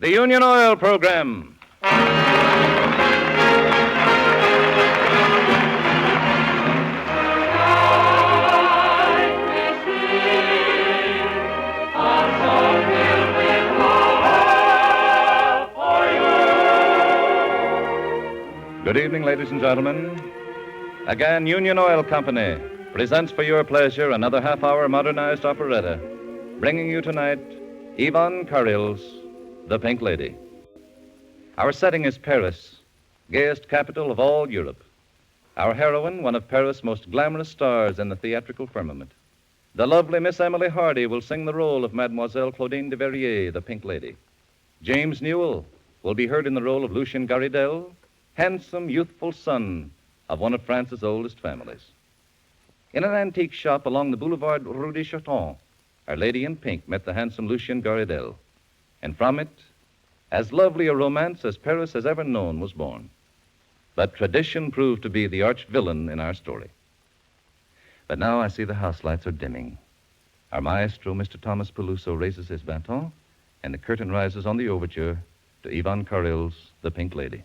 The Union Oil Program. Good evening, ladies and gentlemen. Again, Union Oil Company presents for your pleasure another half-hour modernized operetta, bringing you tonight Yvonne Carril's The Pink Lady. Our setting is Paris, gayest capital of all Europe. Our heroine, one of Paris' most glamorous stars in the theatrical firmament. The lovely Miss Emily Hardy will sing the role of Mademoiselle Claudine de Verrier, the Pink Lady. James Newell will be heard in the role of Lucien Garidel, handsome, youthful son of one of France's oldest families. In an antique shop along the boulevard Rue de Chaton, Our Lady in Pink met the handsome Lucien Garidel, and from it, as lovely a romance as Paris has ever known was born. But tradition proved to be the arch villain in our story. But now I see the house lights are dimming. Our maestro, Mr. Thomas Peluso, raises his baton, and the curtain rises on the overture to Yvonne Carril's The Pink Lady.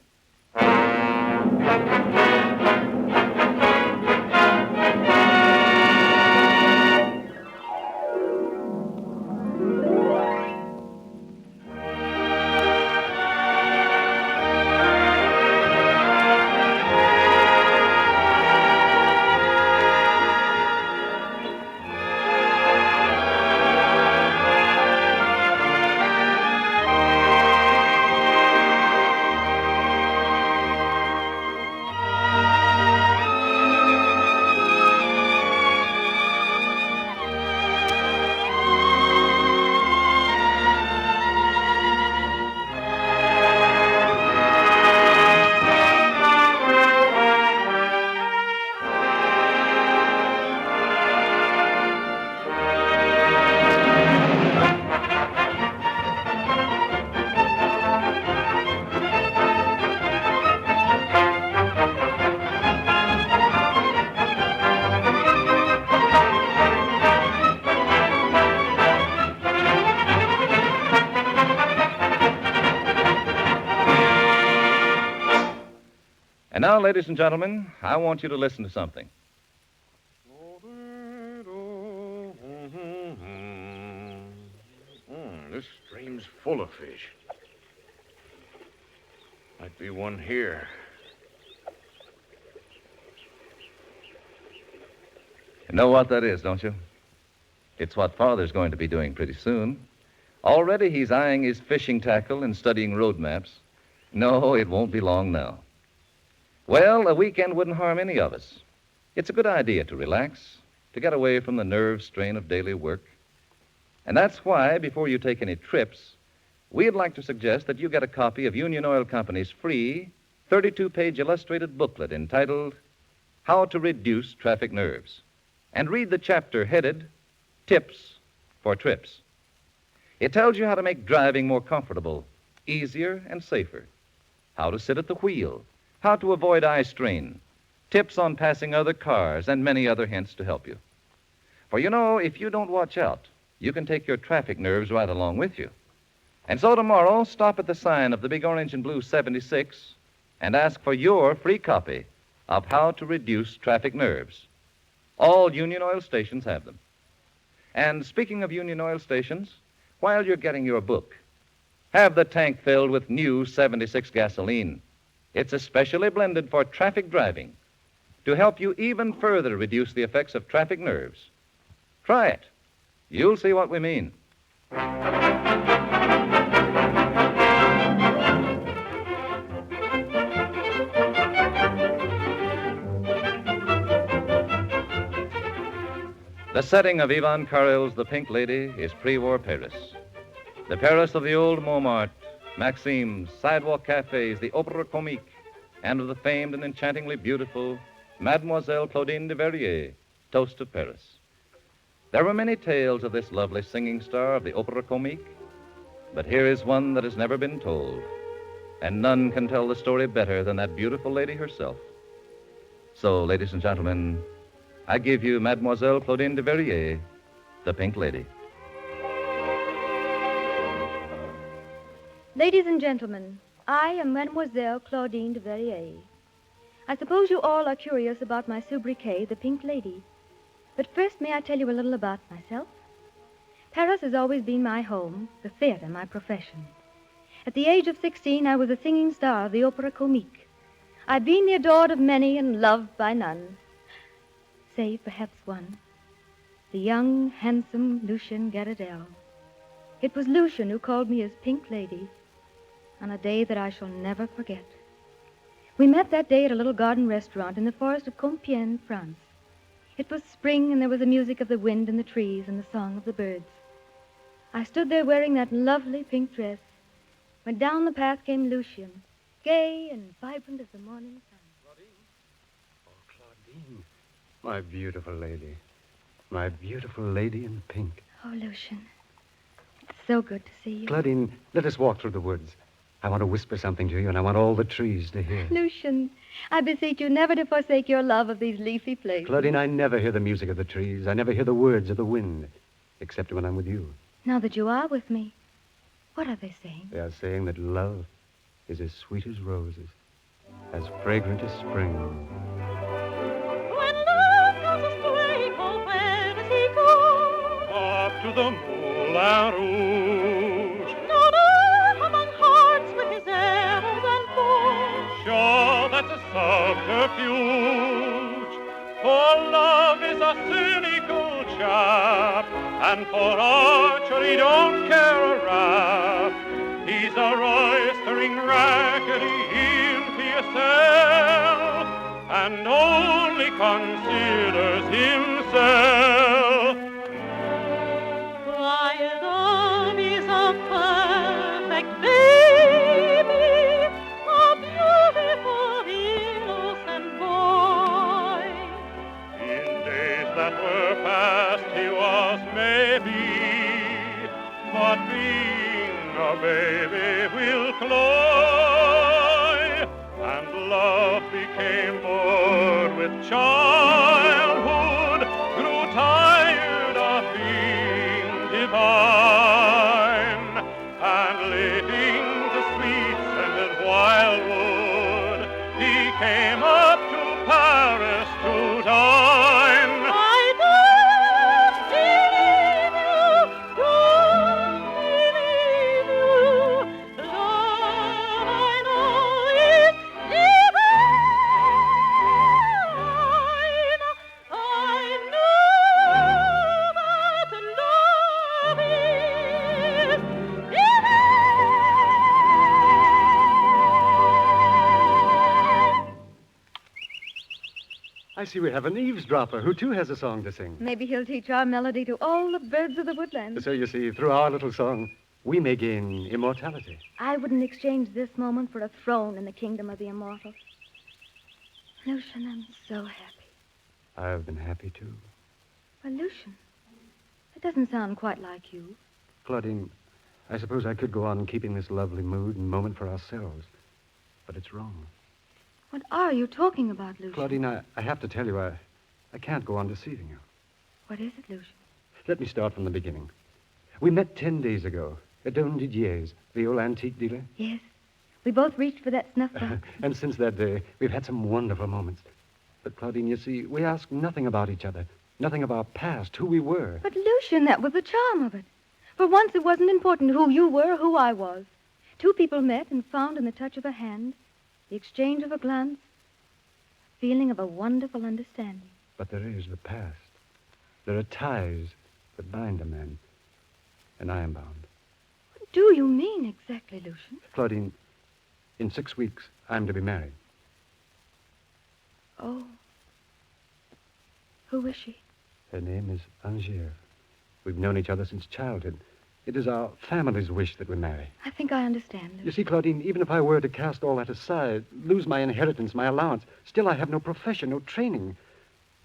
And now, ladies and gentlemen, I want you to listen to something. This stream's full of fish. Might be one here. You know what that is, don't you? It's what Father's going to be doing pretty soon. Already he's eyeing his fishing tackle and studying road maps. No, it won't be long now. Well, a weekend wouldn't harm any of us. It's a good idea to relax, to get away from the nerve strain of daily work. And that's why, before you take any trips, we'd like to suggest that you get a copy of Union Oil Company's free 32-page illustrated booklet entitled How to Reduce Traffic Nerves, and read the chapter headed Tips for Trips. It tells you how to make driving more comfortable, easier, and safer, how to sit at the wheel, how to avoid eye strain, tips on passing other cars, and many other hints to help you. For you know, if you don't watch out, you can take your traffic nerves right along with you. And so tomorrow, stop at the sign of the big orange and blue 76 and ask for your free copy of How to Reduce Traffic Nerves. All Union Oil stations have them. And speaking of Union Oil stations, while you're getting your book, have the tank filled with new 76 gasoline. It's especially blended for traffic driving to help you even further reduce the effects of traffic nerves. Try it. You'll see what we mean. The setting of Yvonne Carril's The Pink Lady is pre-war Paris. The Paris of the old Montmartre, Maxime's, sidewalk cafes, the Opera Comique, and of the famed and enchantingly beautiful Mademoiselle Claudine de Verrier, toast of Paris. There were many tales of this lovely singing star of the Opera Comique, but here is one that has never been told, and none can tell the story better than that beautiful lady herself. So, ladies and gentlemen, I give you Mademoiselle Claudine de Verrier, the Pink Lady. Ladies and gentlemen, I am Mademoiselle Claudine de Verrier. I suppose you all are curious about my sobriquet, the Pink Lady. But first, may I tell you a little about myself? Paris has always been my home, the theater my profession. At the age of 16, I was a singing star of the Opera Comique. I've been the adored of many and loved by none, save perhaps one, the young, handsome Lucien Garridel. It was Lucien who called me his Pink Lady on a day that I shall never forget. We met that day at a little garden restaurant in the forest of Compiègne, France. It was spring, and there was the music of the wind in the trees and the song of the birds. I stood there wearing that lovely pink dress when down the path came Lucien, gay and vibrant as the morning sun. Oh, Claudine, my beautiful lady. My beautiful lady in pink. Oh, Lucien, it's so good to see you. Claudine, let us walk through the woods. I want to whisper something to you, and I want all the trees to hear. Lucien, I beseech you never to forsake your love of these leafy places. Claudine, I never hear the music of the trees. I never hear the words of the wind, except when I'm with you. Now that you are with me, what are they saying? They are saying that love is as sweet as roses, as fragrant as spring. When love goes astray, oh, where does he go? Up to the Moulin Rouge. No, no, among hearts with his arrows and bows. Sure, that's a subterfuge. For love is a cynical chap, and for archery don't care a rap. He's a roistering, rackety, imbecile, and only considers himself. While love is a perfect baby, a beautiful, innocent boy. In days that were past he was maybe, but being a baby will cloy, and love became bored with childhood, grew tired of being divine, and leaving the sweet scented wildwood, he came up to Paris to dine. I don't believe you, don't believe you. Love I know is divine. I know that love is divine. I see we have an eavesdropper who, too, has a song to sing. Maybe he'll teach our melody to all the birds of the woodland. So you see, through our little song, we may gain immortality. I wouldn't exchange this moment for a throne in the kingdom of the immortal. Lucien, I'm so happy. I've been happy, too. Well, Lucien, it doesn't sound quite like you. Claudine, I suppose I could go on keeping this lovely mood and moment for ourselves. But it's wrong. What are you talking about, Lucien? Claudine, I have to tell you, I can't go on deceiving you. What is it, Lucien? Let me start from the beginning. We met 10 days ago at Don Didier's, the old antique dealer. Yes. We both reached for that snuff box. And since that day, we've had some wonderful moments. But, Claudine, you see, we asked nothing about each other, nothing of our past, who we were. But, Lucien, that was the charm of it. For once, it wasn't important who you were or who I was. Two people met and found in the touch of a hand, the exchange of a glance, a feeling of a wonderful understanding. But there is the past. There are ties that bind a man. And I am bound. What do you mean exactly, Lucien? Claudine, in 6 weeks, I'm to be married. Oh. Who is she? Her name is Angers. We've known each other since childhood. It is our family's wish that we marry. I think I understand, Lucien. You see, Claudine, even if I were to cast all that aside, lose my inheritance, my allowance, still I have no profession, no training,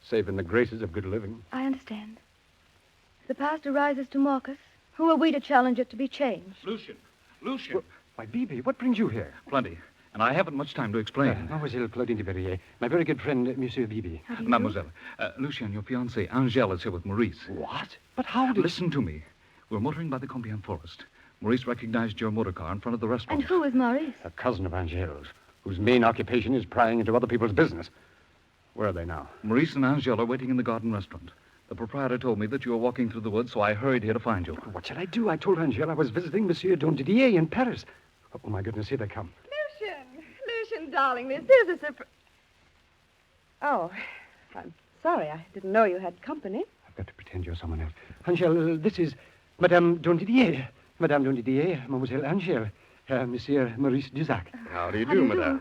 save in the graces of good living. I understand. If the past arises to mock us, who are we to challenge it to be changed? Lucian. Well, why, Bibi, what brings you here? Plenty. And I haven't much time to explain. Mademoiselle Claudine de Verrier, my very good friend, Monsieur Bibi. How do you Mademoiselle, Lucien, your fiancée, Angèle, is here with Maurice. What? But how did... Listen to me. We're motoring by the Compiègne forest. Maurice recognized your motor car in front of the restaurant. And who is Maurice? A cousin of Angel's, whose main occupation is prying into other people's business. Where are they now? Maurice and Angel are waiting in the garden restaurant. The proprietor told me that you were walking through the woods, so I hurried here to find you. What should I do? I told Angel I was visiting Monsieur Didier in Paris. Oh, my goodness, here they come. Lucian, darling, this is a surprise. Oh, I'm sorry. I didn't know you had company. I've got to pretend you're someone else. Angel, this is Madame Didier. Madame Didier, Mademoiselle Angel. Monsieur Maurice Duzac. How do you do, madame?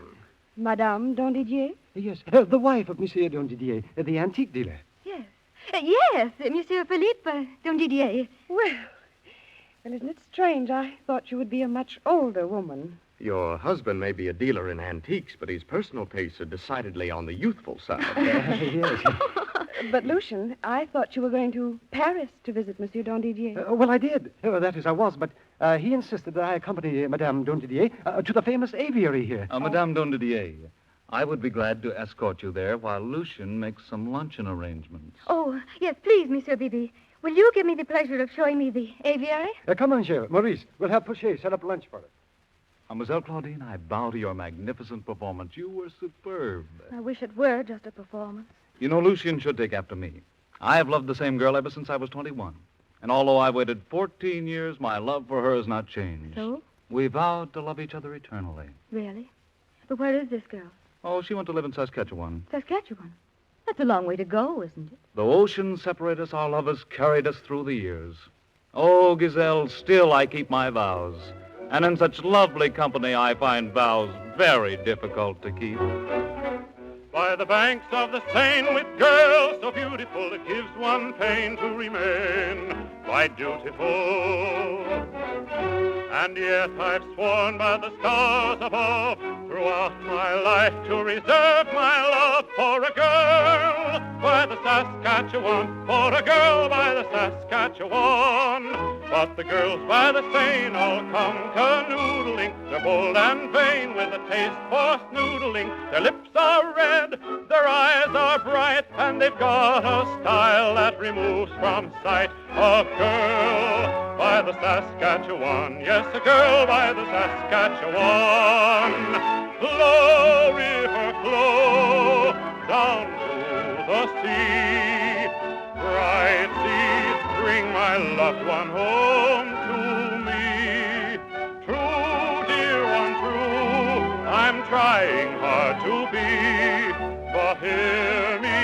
Madame Didier? Yes, the wife of Monsieur Didier, the antique dealer. Yes. Yes, Monsieur Philippe Didier. Well, isn't it strange? I thought you would be a much older woman. Your husband may be a dealer in antiques, but his personal tastes are decidedly on the youthful side. Yes. But, Lucian, I thought you were going to Paris to visit Monsieur Didier. Well, I did. That is, I was, but he insisted that I accompany Madame Didier to the famous aviary here. Madame Didier, I would be glad to escort you there while Lucian makes some luncheon arrangements. Oh, yes, please, Monsieur Bibi. Will you give me the pleasure of showing me the aviary? Come, Angel. Maurice, we'll have Poche set up lunch for us. Mademoiselle Claudine, I bow to your magnificent performance. You were superb. I wish it were just a performance. You know, Lucian should take after me. I have loved the same girl ever since I was 21. And although I waited 14 years, my love for her has not changed. So? We vowed to love each other eternally. Really? But where is this girl? Oh, she went to live in Saskatchewan. Saskatchewan. That's a long way to go, isn't it? Though oceans separate us, our love has carried us through the years. Oh, Giselle, still I keep my vows. And in such lovely company, I find vows very difficult to keep. By the banks of the Seine with girls so beautiful, it gives one pain to remain quite dutiful. And yet I've sworn by the stars above throughout my life to reserve my love for a girl by the Saskatchewan, for a girl by the Saskatchewan. But the girls by the Seine all come canoodling. They're bold and vain with a taste for snoodling. Their lips are red, their eyes are bright, and they've got a style that removes from sight a girl by the Saskatchewan. Yes, a girl by the Saskatchewan. Flow, river, flow down to the sea. Bright seas, bring my loved one home to me. True, dear one, true, I'm trying hard to be. But hear me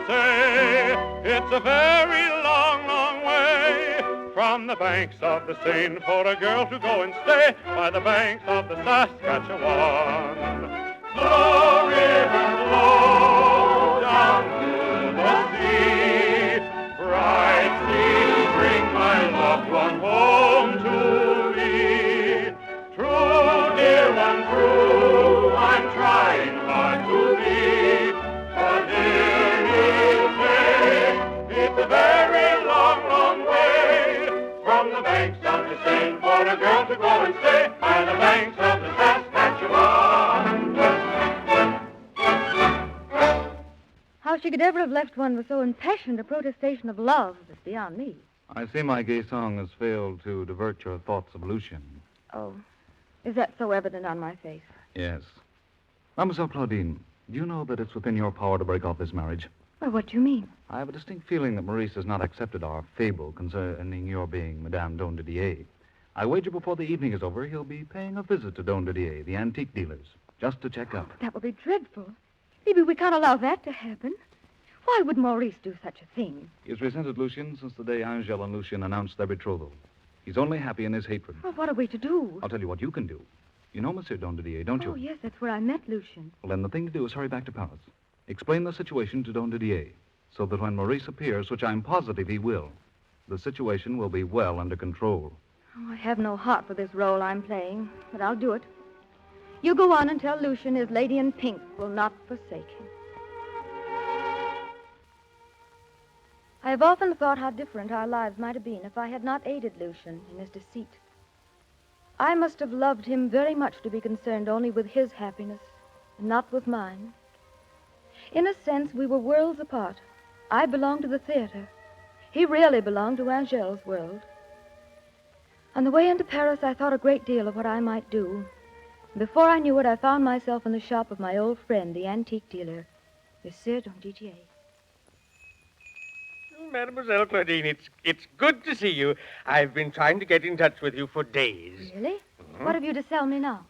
say, it's a very long, long way from the banks of the Seine for a girl to go and stay by the banks of the Saskatchewan. Flow, river, flow down to the sea. Bright seas, bring my loved one home to me. True, dear one, true, I'm trying hard to be. But hear me say, it's a very long, long way from the banks of the Seine for a girl to go and stay by the banks of the Saskatchewan. How she could ever have left one with so impassioned a protestation of love is beyond me. I see my gay song has failed to divert your thoughts of Lucian. Oh, is that so evident on my face? Yes. Mademoiselle Claudine, do you know that it's within your power to break off this marriage? Well, what do you mean? I have a distinct feeling that Maurice has not accepted our fable concerning your being Madame Didier. I wager before the evening is over, he'll be paying a visit to Didier, the antique dealers, just to check up. That would be dreadful. Maybe we can't allow that to happen. Why would Maurice do such a thing? He has resented Lucian since the day Angel and Lucian announced their betrothal. He's only happy in his hatred. Well, what are we to do? I'll tell you what you can do. You know Monsieur Didier, don't you? Oh, yes, that's where I met Lucian. Well, then the thing to do is hurry back to Paris. Explain the situation to Didier, so that when Maurice appears, which I'm positive he will, the situation will be well under control. Oh, I have no heart for this role I'm playing, but I'll do it. You go on and tell Lucian his lady in pink will not forsake him. I have often thought how different our lives might have been if I had not aided Lucian in his deceit. I must have loved him very much to be concerned only with his happiness and not with mine. In a sense, we were worlds apart. I belonged to the theater. He really belonged to Angel's world. On the way into Paris, I thought a great deal of what I might do. Before I knew it, I found myself in the shop of my old friend, the antique dealer, Monsieur Dondidier. Mademoiselle Claudine, it's good to see you. I've been trying to get in touch with you for days. Really? What have you to sell me now?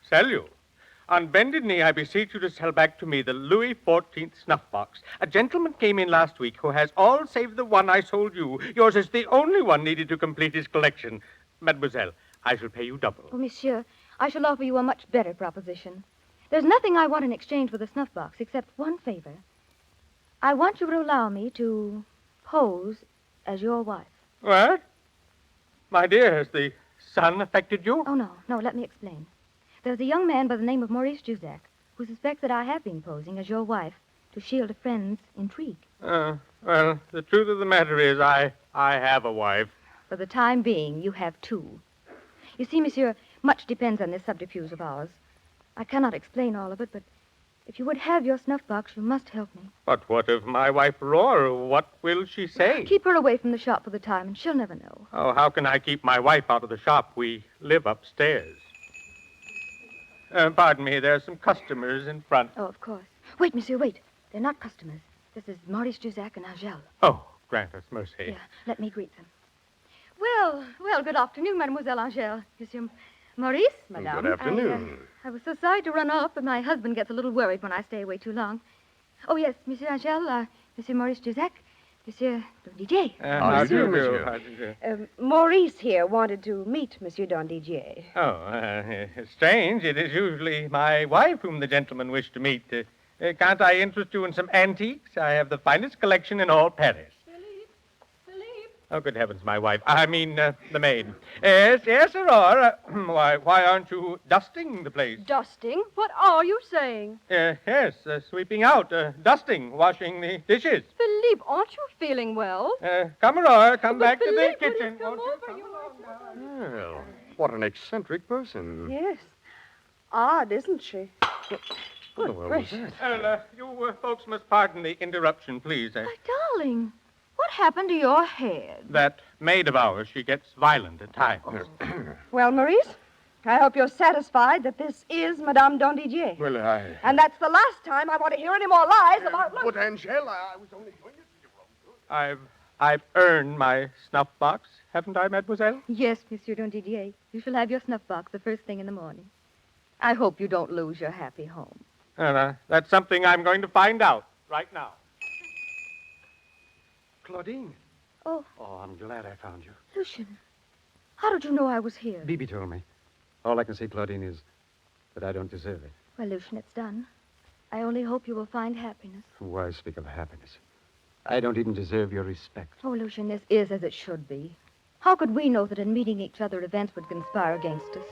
Sell you? On bended knee, I beseech you to sell back to me the Louis XIV snuff box. A gentleman came in last week who has all save the one I sold you. Yours is the only one needed to complete his collection. Mademoiselle, I shall pay you double. Oh, monsieur, I shall offer you a much better proposition. There's nothing I want in exchange for the snuff box except one favor. I want you to allow me to pose as your wife. What? My dear, has the sun affected you? Oh, no, let me explain. There's a young man by the name of Maurice Juzac who suspects that I have been posing as your wife to shield a friend's intrigue. Well, the truth of the matter is I have a wife. For the time being, you have two. You see, monsieur, much depends on this subterfuge of ours. I cannot explain all of it, but if you would have your snuff box, you must help me. But what if my wife roar? What will she say? Keep her away from the shop for the time, and she'll never know. Oh, how can I keep my wife out of the shop? We live upstairs. Pardon me, there are some customers in front. Oh, of course. Wait, monsieur, wait. They're not customers. This is Maurice Juzac and Angèle. Oh, grant us mercy. Yeah, let me greet them. Well, good afternoon, Mademoiselle Angèle. Monsieur Maurice, madame. Good afternoon. I was so sorry to run off, but my husband gets a little worried when I stay away too long. Oh, yes, Monsieur Angèle, Monsieur Maurice Juzac, Monsieur Dondidier. How do you do, monsieur. How do you do? Maurice here wanted to meet Monsieur Dondidier. Oh, strange. It is usually my wife whom the gentleman wished to meet. Can't I interest you in some antiques? I have the finest collection in all Paris. Philippe. Oh, good heavens, my wife. I mean, the maid. Yes, Aurora. Why aren't you dusting the place? Dusting? What are you saying? Yes, sweeping out, dusting, washing the dishes. Philippe, aren't you feeling well? Come, Aurora, come But back to the Philippe, will you kitchen. come won't over? you? Come along. Well, what an eccentric person. Yes. Odd, isn't she? What the world was that? Well, you folks must pardon the interruption, please. My darling, what happened to your head? That maid of ours, she gets violent at times. Well, Maurice, I hope you're satisfied that this is Madame Dondidier. Well, And that's the last time I want to hear any more lies about... But, Angela, I was only doing it. I've earned my snuff box, haven't I, mademoiselle? Yes, Monsieur Dondidier. You shall have your snuff box the first thing in the morning. I hope you don't lose your happy home. That's something I'm going to find out right now. Claudine. Oh. Oh, I'm glad I found you. Lucian, how did you know I was here? Bibi told me. All I can say, Claudine, is that I don't deserve it. Well, Lucian, it's done. I only hope you will find happiness. Why speak of happiness? I don't even deserve your respect. Oh, Lucian, this is as it should be. How could we know that in meeting each other events would conspire against us,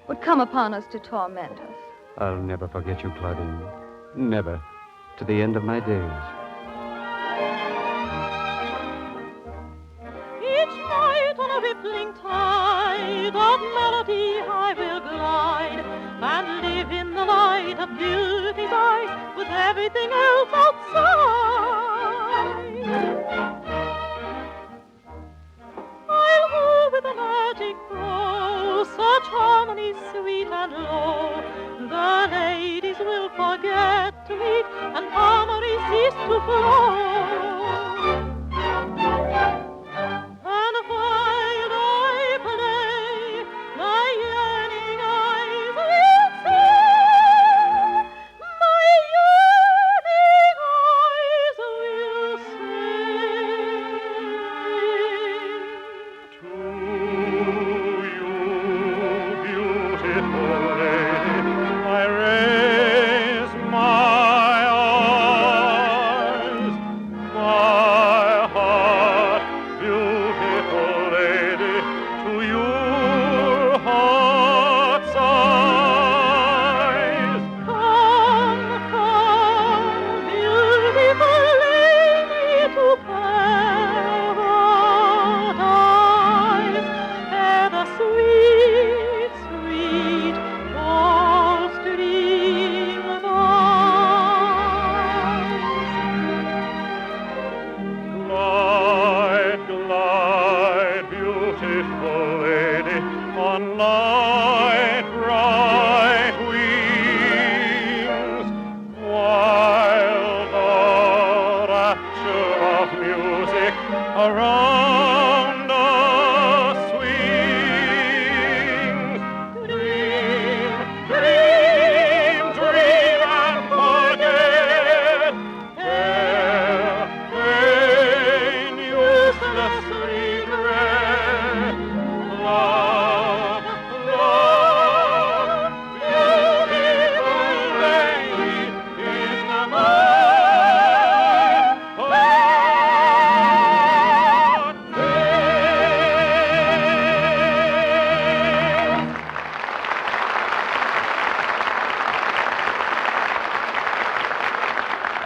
would come upon us to torment us? I'll never forget you, Claudine. Never. To the end of my days. Each night on a rippling tide of melody I will glide and live in the light of beauty's eyes with everything else outside. I'll hold with a magic bow such harmony sweet and low. The ladies will forget to meet and harmony cease to flow. And while I play, my yearning eyes will see. My yearning eyes will see. To you, beautiful lady, I raise my eyes.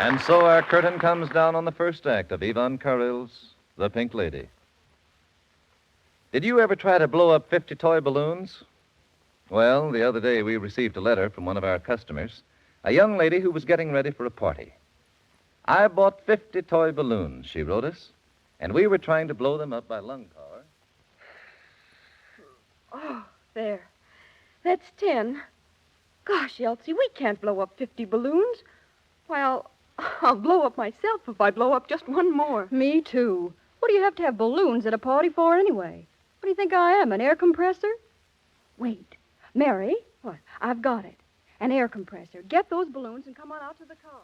And so our curtain comes down on the first act of Ivan Karil's The Pink Lady. Did you ever try to blow up 50 toy balloons? Well, the other day we received a letter from one of our customers, a young lady who was getting ready for a party. I bought 50 toy balloons, she wrote us, and we were trying to blow them up by lung power. Oh, there. That's 10. Gosh, Elsie, we can't blow up 50 balloons. Well, I'll blow up myself if I blow up just one more. Me, too. What do you have to have balloons at a party for, anyway? What do you think I am, an air compressor? Wait. Mary? What? I've got it. An air compressor. Get those balloons and come on out to the car.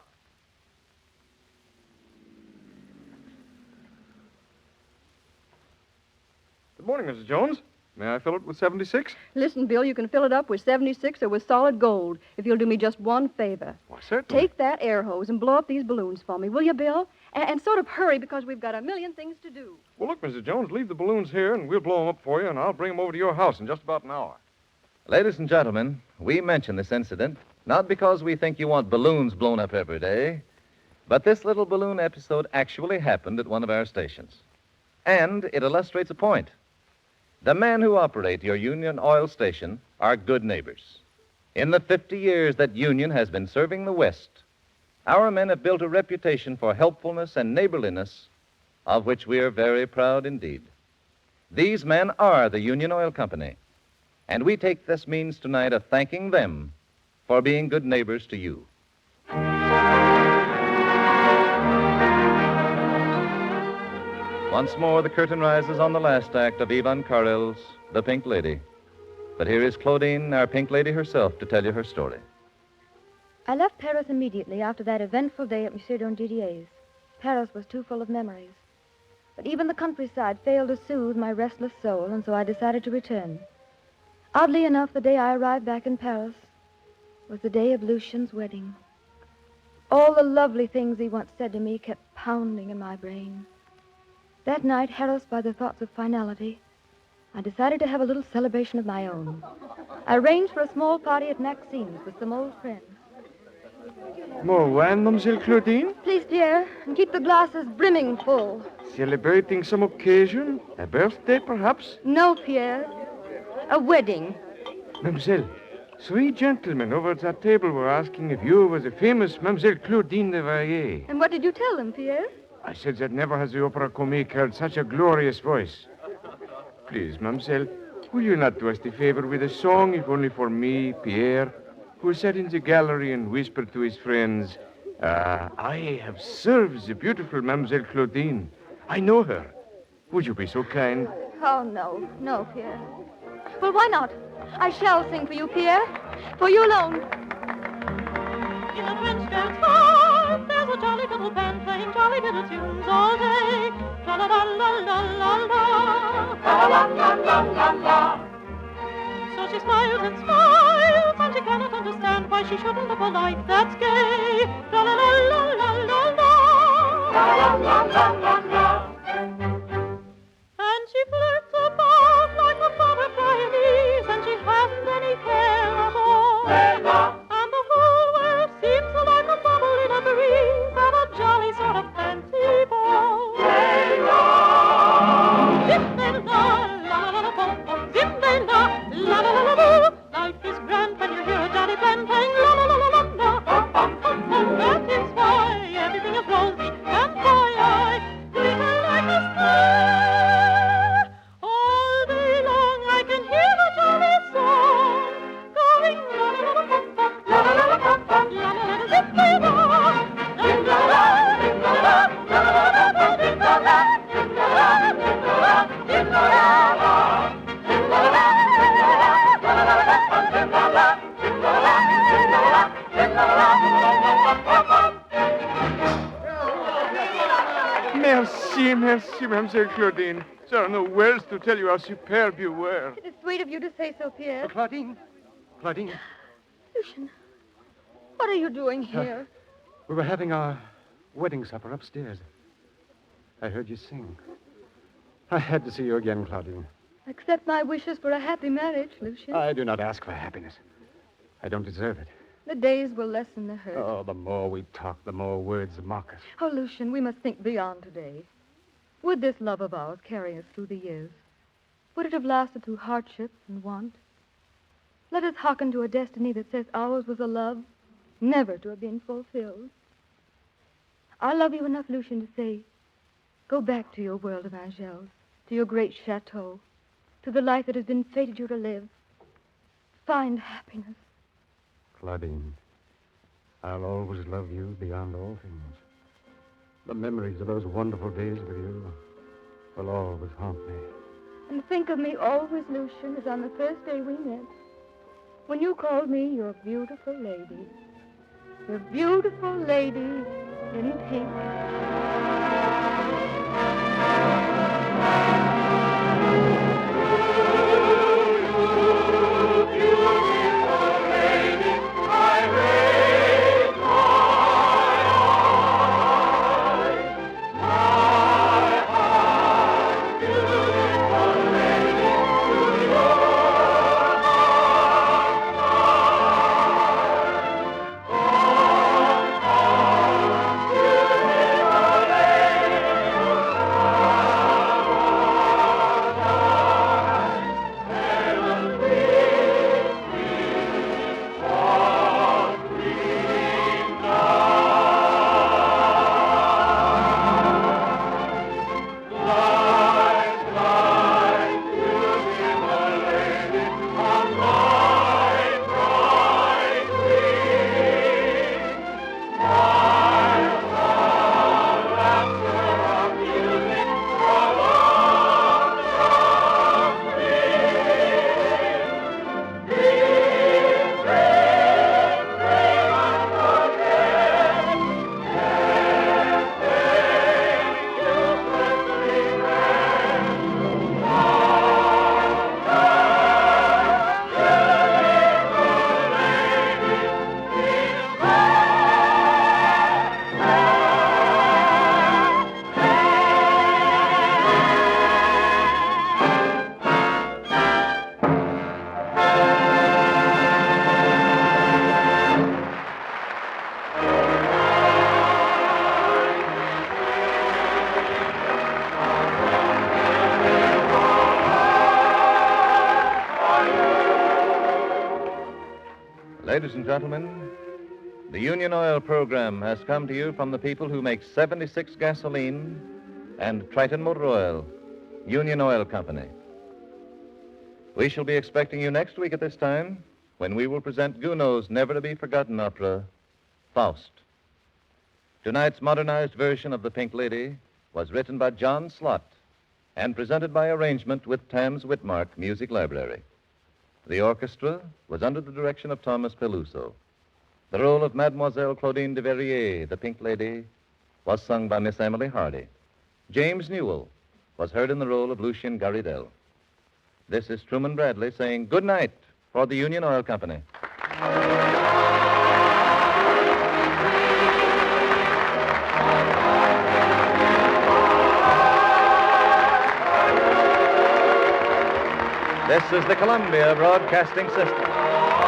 Good morning, Mrs. Jones. May I fill it with 76? Listen, Bill, you can fill it up with 76 or with solid gold if you'll do me just one favor. Why, certainly. Take that air hose and blow up these balloons for me, will you, Bill? And sort of hurry because we've got a million things to do. Well, look, Mrs. Jones, leave the balloons here and we'll blow them up for you, and I'll bring them over to your house in just about an hour. Ladies and gentlemen, we mention this incident not because we think you want balloons blown up every day, but this little balloon episode actually happened at one of our stations. And it illustrates a point. The men who operate your Union Oil station are good neighbors. In the 50 years that Union has been serving the West, our men have built a reputation for helpfulness and neighborliness, of which we are very proud indeed. These men are the Union Oil Company, and we take this means tonight of thanking them for being good neighbors to you. Once more, the curtain rises on the last act of Ivan Karil's The Pink Lady. But here is Claudine, our Pink Lady herself, to tell you her story. I left Paris immediately after that eventful day at Monsieur Dondidier's. Paris was too full of memories. But even the countryside failed to soothe my restless soul, and so I decided to return. Oddly enough, the day I arrived back in Paris was the day of Lucien's wedding. All the lovely things he once said to me kept pounding in my brain. That night, harassed by the thoughts of finality, I decided to have a little celebration of my own. I arranged for a small party at Maxime's with some old friends. More wine, Mademoiselle Claudine? Please, Pierre, and keep the glasses brimming full. Celebrating some occasion? A birthday, perhaps? No, Pierre. A wedding. Mademoiselle, 3 gentlemen over at that table were asking if you were the famous Mademoiselle Claudine de Varier. And what did you tell them, Pierre? I said that never has the opera comique heard such a glorious voice. Please, Mademoiselle, will you not do us the favor with a song, if only for me, Pierre, who sat in the gallery and whispered to his friends, I have served the beautiful Mademoiselle Claudine. I know her. Would you be so kind? Oh, no. No, Pierre. Well, why not? I shall sing for you, Pierre. For you alone. In a French dance hall, there's a jolly little band playing jolly little tunes all day. La la la la la la la. La la la la la la. So she smiles and smiles, and she cannot understand why she shouldn't live a life that's gay. La la la la la la la. La la la la la la. And she flirts about like a butterfly at ease, and she hasn't any care at all. And the whole world seems like a bubble in a breeze, and a jolly sort of fancy ball. Zip-de-la, la-la-la-la-bum-bum, zip-de-la, la-la-la-la-boo. Life is grand when you hear a jolly band playing la-la-la-la-la-la. That is why everything is rosy, and why I lead a like a star. All day long I can hear the jolly song going la-la-la-la-bum-bum, la-la-la-la-bum-bum, la-la-la-la-zip-de-la, la-la-la-la, la-la-la-la-la-la-la, Merci, merci, Mademoiselle Claudine. There are no words to tell you how superb you were. It is sweet of you to say so, Pierre. Claudine. Lucien, what are you doing here? We were having our wedding supper upstairs. I heard you sing. I had to see you again, Claudine. Accept my wishes for a happy marriage, Lucien. I do not ask for happiness. I don't deserve it. The days will lessen the hurt. Oh, the more we talk, the more words mock us. Oh, Lucian, we must think beyond today. Would this love of ours carry us through the years? Would it have lasted through hardship and want? Let us hearken to a destiny that says ours was a love never to have been fulfilled. I love you enough, Lucian, to say, go back to your world of Angels, to your great chateau, to the life that has been fated you to live. Find happiness. Claudine, I'll always love you beyond all things. The memories of those wonderful days with you will always haunt me. And think of me always, Lucian, as on the first day we met, when you called me your beautiful lady. Your beautiful lady in pink. Ladies and gentlemen, the Union Oil program has come to you from the people who make 76 gasoline and Triton Motor Oil, Union Oil Company. We shall be expecting you next week at this time when we will present Gounod's never-to-be-forgotten opera, Faust. Tonight's modernized version of The Pink Lady was written by John Slott and presented by arrangement with Tams Whitmark Music Library. The orchestra was under the direction of Thomas Peluso. The role of Mademoiselle Claudine de Verrier, the Pink Lady, was sung by Miss Emily Hardy. James Newell was heard in the role of Lucien Garridel. This is Truman Bradley saying good night for the Union Oil Company. This is the Columbia Broadcasting System.